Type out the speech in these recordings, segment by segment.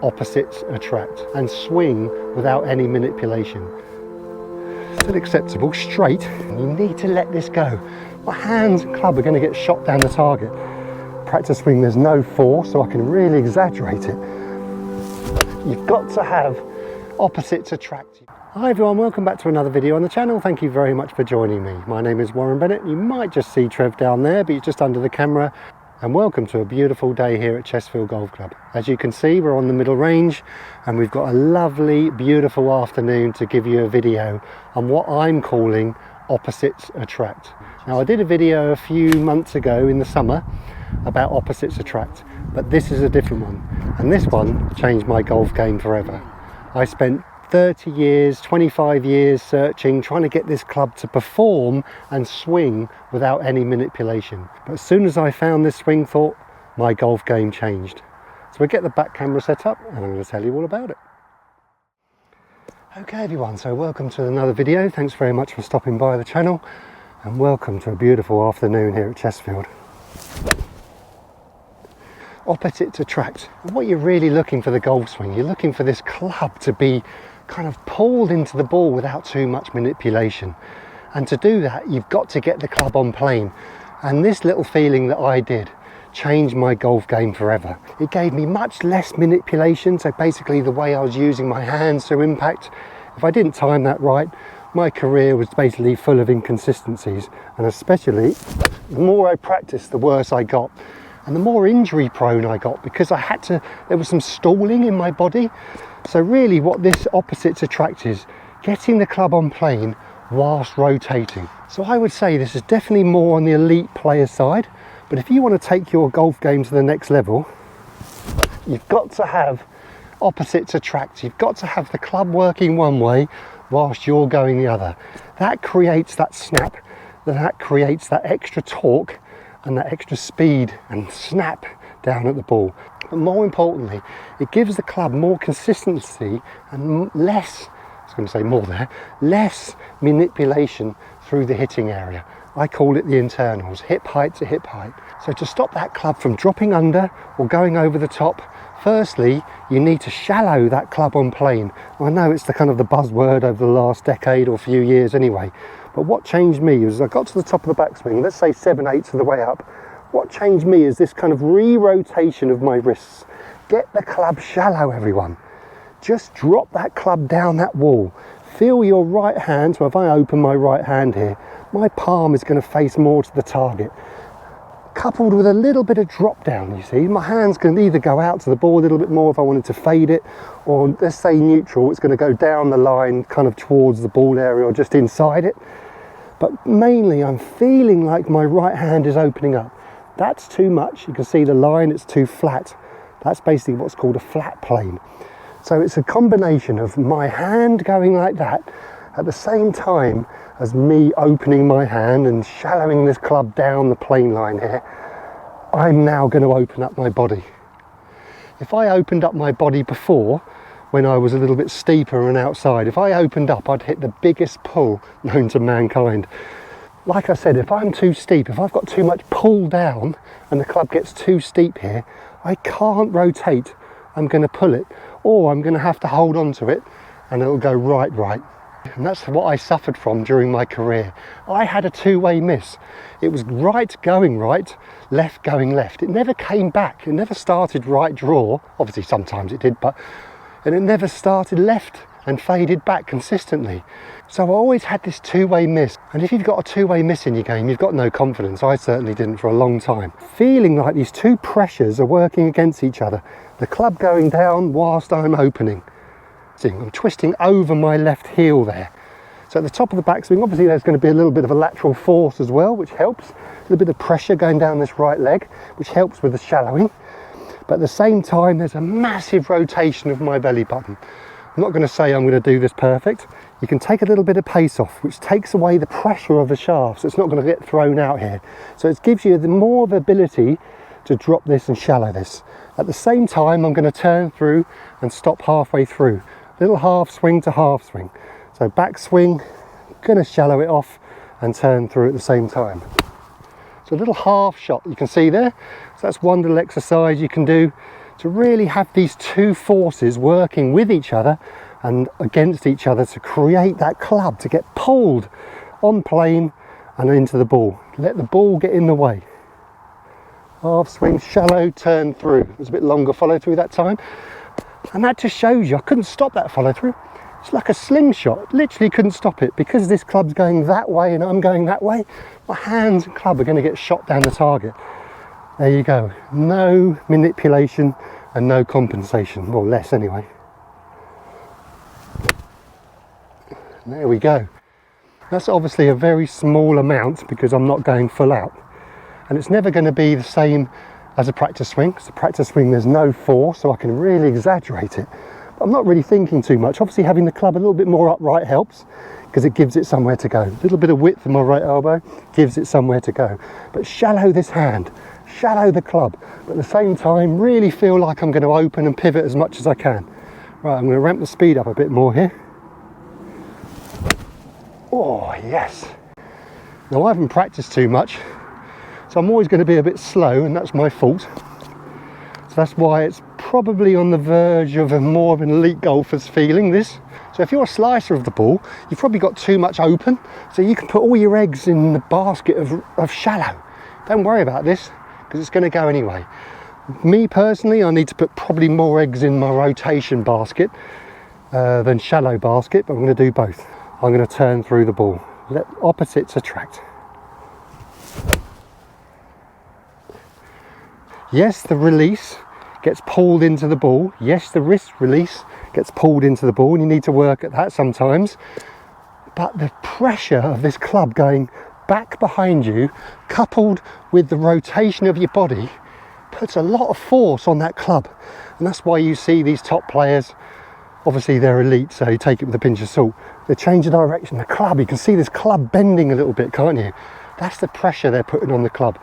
opposites attract, and swing without any manipulation. Still acceptable, straight, and you need to let this go. My hands and club are going to get shot down the target. Practice swing, there's no force, so I can really exaggerate it. You've got to have opposites attract. Hi everyone, welcome back to another video on the channel. Thank you very much for joining me. My name is Warren Bennett. You might just see Trev down there, but he's just under the camera. And welcome to a beautiful day here at Chestfield Golf Club. As you can see, we're on the middle range and we've got a lovely, beautiful afternoon to give you a video on what I'm calling opposites attract. Now, I did a video a few months ago in the summer about opposites attract, but this is a different one. And this one changed my golf game forever. I spent 30 years, 25 years searching, trying to get this club to perform and swing without any manipulation. But as soon as I found this swing thought, my golf game changed. So we'll get the back camera set up and I'm going to tell you all about it. Okay everyone, so welcome to another video. Thanks very much for stopping by the channel and welcome to a beautiful afternoon here at Chestfield. Opposites attract. And what you're really looking for the golf swing, you're looking for this club to be kind of pulled into the ball without too much manipulation. And to do that, you've got to get the club on plane. And this little feeling that I did changed my golf game forever. It gave me much less manipulation, so basically the way I was using my hands to impact. If I didn't time that right, my career was basically full of inconsistencies. And especially, the more I practiced, the worse I got. And the more injury prone I got because there was some stalling in my body. So really what this opposites attract is getting the club on plane whilst rotating. So I would say this is definitely more on the elite player side, but if you want to take your golf game to the next level, you've got to have opposites attract. You've got to have the club working one way whilst you're going the other. That creates that snap, that creates that extra torque and that extra speed and snap down at the ball. But more importantly, it gives the club more consistency and less manipulation through the hitting area. I call it the internals, hip height to hip height. So to stop that club from dropping under or going over the top, firstly, you need to shallow that club on plane. I know it's the kind of the buzzword over the last decade or few years anyway, but what changed me is I got to the top of the backswing, let's say 7/8 of the way up. What changed me is this kind of re-rotation of my wrists. Get the club shallow, everyone. Just drop that club down that wall. Feel your right hand, so if I open my right hand here, my palm is going to face more to the target. Coupled with a little bit of drop down, you see, my hands can either go out to the ball a little bit more if I wanted to fade it, or let's say neutral, it's going to go down the line kind of towards the ball area or just inside it. But mainly I'm feeling like my right hand is opening up. That's too much. You can see the line, it's too flat. That's basically what's called a flat plane. So it's a combination of my hand going like that at the same time as me opening my hand and shallowing this club down the plane line here. I'm now going to open up my body. If I opened up my body before, when I was a little bit steeper and outside, if I opened up, I'd hit the biggest pull known to mankind. Like I said, if I'm too steep, if I've got too much pull down and the club gets too steep here, I can't rotate. I'm going to pull it, or I'm going to have to hold on to it and it'll go right. And that's what I suffered from during my career. I had a two-way miss. It was right going right, left going left. It never came back. It never started right draw. Obviously sometimes it did, and it never started left and faded back consistently. So I always had this two-way miss. And if you've got a two-way miss in your game, you've got no confidence. I certainly didn't for a long time. Feeling like these two pressures are working against each other. The club going down whilst I'm opening. I'm twisting over my left heel there. So at the top of the backswing, obviously there's going to be a little bit of a lateral force as well, which helps. A little bit of pressure going down this right leg, which helps with the shallowing. But at the same time, there's a massive rotation of my belly button. I'm not going to say I'm going to do this perfect. You can take a little bit of pace off, which takes away the pressure of the shaft, so it's not going to get thrown out here. So it gives you the more of ability to drop this and shallow this. At the same time, I'm going to turn through and stop halfway through. Little half swing to half swing. So back swing, going to shallow it off and turn through at the same time. So a little half shot you can see there. So that's one little exercise you can do to really have these two forces working with each other and against each other to create that club to get pulled on plane and into the ball. Let the ball get in the way. Half swing, shallow, turn through. It was a bit longer follow through that time. And that just shows you I couldn't stop that follow through. It's like a slingshot, literally couldn't stop it. Because this club's going that way and I'm going that way, my hands and club are going to get shot down the target. There you go. No manipulation and no compensation, or less anyway. There we go. That's obviously a very small amount because I'm not going full out. And it's never going to be the same as a practice swing. Because the practice swing there's no force, so I can really exaggerate it. But I'm not really thinking too much. Obviously having the club a little bit more upright helps because it gives it somewhere to go. A little bit of width in my right elbow gives it somewhere to go. But shallow this hand, shallow the club, but at the same time really feel like I'm going to open and pivot as much as I can. Right, I'm going to ramp the speed up a bit more here. Oh yes. Now I haven't practiced too much, so I'm always going to be a bit slow, and that's my fault. So that's why it's probably on the verge of more of an elite golfer's feeling, this. So if you're a slicer of the ball, you've probably got too much open, so you can put all your eggs in the basket of shallow. Don't worry about this, because it's going to go anyway. Me personally, I need to put probably more eggs in my rotation basket than shallow basket, but I'm going to do both. I'm going to turn through the ball. Let opposites attract. Yes, the release gets pulled into the ball. Yes, the wrist release gets pulled into the ball, and you need to work at that sometimes. But the pressure of this club going back behind you, coupled with the rotation of your body, puts a lot of force on that club. And that's why you see these top players, obviously they're elite, so you take it with a pinch of salt. They change the direction, the club, you can see this club bending a little bit, can't you? That's the pressure they're putting on the club.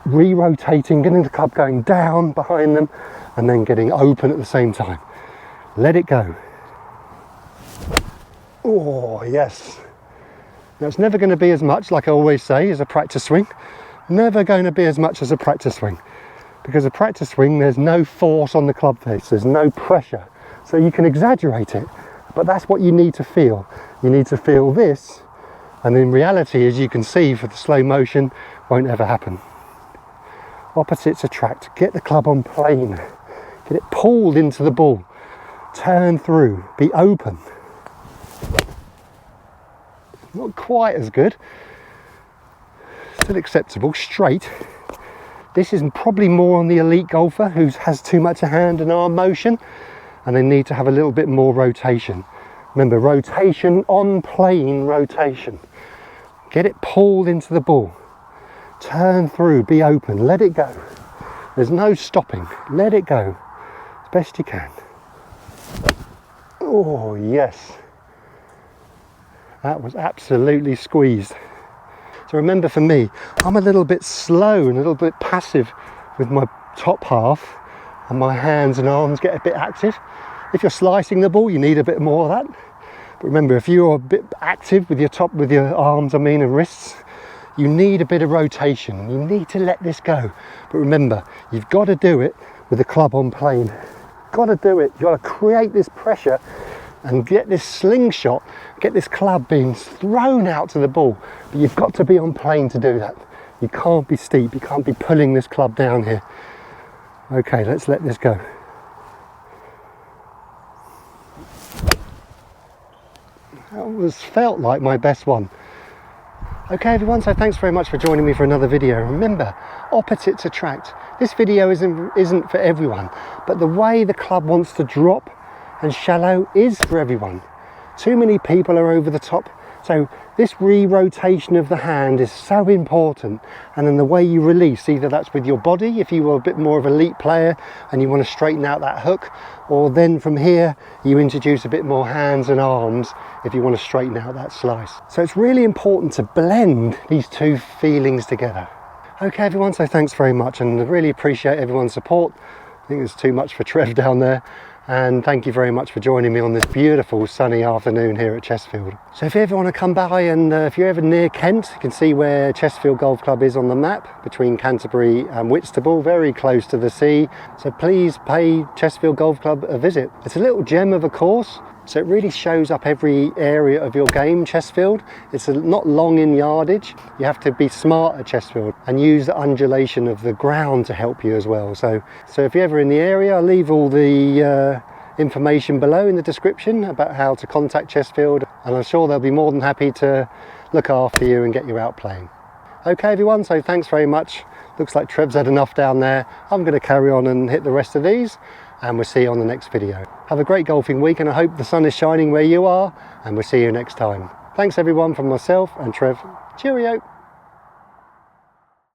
Re-rotating, getting the club going down behind them, and then getting open at the same time. Let it go. Oh, yes. Now it's never going to be as much, like I always say, as a practice swing. Never going to be as much as a practice swing. Because a practice swing, there's no force on the club face, there's no pressure. So you can exaggerate it, but that's what you need to feel. You need to feel this, and in reality, as you can see for the slow motion, won't ever happen. Opposites attract. Get the club on plane. Get it pulled into the ball. Turn through. Be open. Not quite as good. Still acceptable. Straight. This is probably more on the elite golfer who has too much hand and arm motion, and they need to have a little bit more rotation. Remember, rotation on plane rotation. Get it pulled into the ball. Turn through, be open, let it go. There's no stopping, let it go as best you can. Oh yes, that was absolutely squeezed. So remember, for me, I'm a little bit slow and a little bit passive with my top half, and my hands and arms get a bit active. If you're slicing the ball, you need a bit more of that. But remember, if you're a bit active with your arms, and wrists, you need a bit of rotation. You need to let this go. But remember, you've got to do it with the club on plane. Got to do it. You've got to create this pressure and get this slingshot, get this club being thrown out to the ball. But you've got to be on plane to do that. You can't be steep. You can't be pulling this club down here. Okay, let's let this go. That felt like my best one. Okay everyone, so thanks very much for joining me for another video. Remember, opposites attract. This video isn't for everyone, but the way the club wants to drop and shallow is for everyone. Too many people are over the top, so this re-rotation of the hand is so important. And then the way you release, either that's with your body, if you were a bit more of an elite player and you want to straighten out that hook, or then from here you introduce a bit more hands and arms if you want to straighten out that slice. So it's really important to blend these two feelings together. Okay everyone, so thanks very much, and I really appreciate everyone's support. I think there's too much for Trev down there, and thank you very much for joining me on this beautiful sunny afternoon here at Chestfield. So if you ever want to come by, and if you're ever near Kent, you can see where Chestfield Golf Club is on the map between Canterbury and Whitstable, very close to the sea. So please pay Chestfield Golf Club a visit. It's a little gem of a course, so it really shows up every area of your game, Chestfield. It's not long in yardage. You have to be smart at Chestfield and use the undulation of the ground to help you as well. So if you're ever in the area, I'll leave all the information below in the description about how to contact Chestfield, and I'm sure they'll be more than happy to look after you and get you out playing. Okay everyone, so thanks very much. Looks like Trev's had enough down there. I'm going to carry on and hit the rest of these, and we'll see you on the next video. Have a great golfing week, and I hope the sun is shining where you are, and we'll see you next time. Thanks everyone from myself and Trev. Cheerio.